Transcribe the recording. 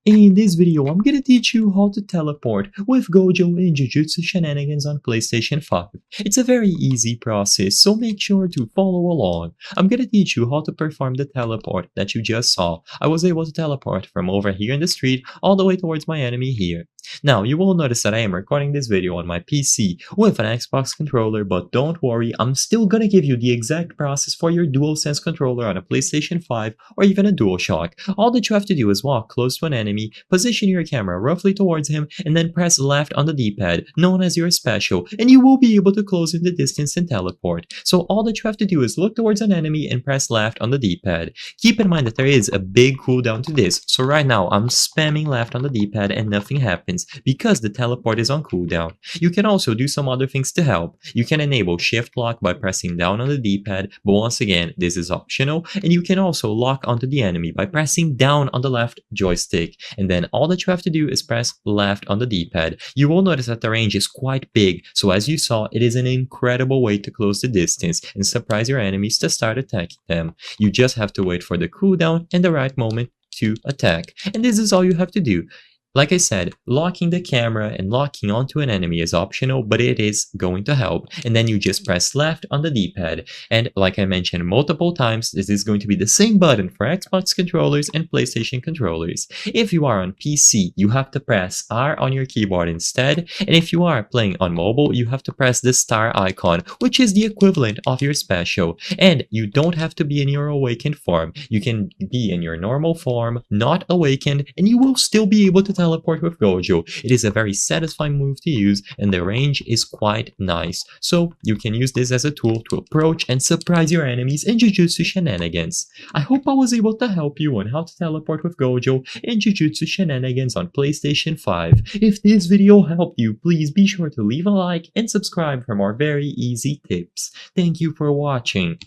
In this video, I'm gonna teach you how to teleport with Gojo in Jujutsu Shenanigans on PlayStation 5. It's a very easy process, so make sure to follow along. I'm gonna teach you how to perform the teleport that you just saw. I was able to teleport from over here in the street all the way towards my enemy here. Now, you will notice that I am recording this video on my PC with an Xbox controller, but don't worry, I'm still gonna give you the exact process for your DualSense controller on a PlayStation 5 or even a DualShock. All that you have to do is walk close to an enemy, position your camera roughly towards him, and then press left on the D-pad, known as your special, and you will be able to close in the distance and teleport. So all that you have to do is look towards an enemy and press left on the D-pad. Keep in mind that there is a big cooldown to this, so right now I'm spamming left on the D-pad and nothing happens because the teleport is on cooldown. You can also do some other things to help. You can enable shift lock by pressing down on the D-pad, but once again this is optional, and you can also lock onto the enemy by pressing down on the left joystick, and then all that you have to do is press left on the D-pad. You will notice that the range is quite big, so as you saw, it is an incredible way to close the distance and surprise your enemies to start attacking them. You just have to wait for the cooldown and the right moment to attack, and this is all you have to do. Like I said, locking the camera and locking onto an enemy is optional, but it is going to help. And then you just press left on the D-pad. And like I mentioned multiple times, this is going to be the same button for Xbox controllers and PlayStation controllers. If you are on PC, you have to press R on your keyboard instead. And if you are playing on mobile, you have to press the star icon, which is the equivalent of your special. And you don't have to be in your awakened form. You can be in your normal form, not awakened, and you will still be able to teleport with Gojo. It is a very satisfying move to use, and the range is quite nice. So you can use this as a tool to approach and surprise your enemies in Jujutsu Shenanigans. I hope I was able to help you on how to teleport with Gojo in Jujutsu Shenanigans on PlayStation 5. If this video helped you, please be sure to leave a like and subscribe for more very easy tips. Thank you for watching.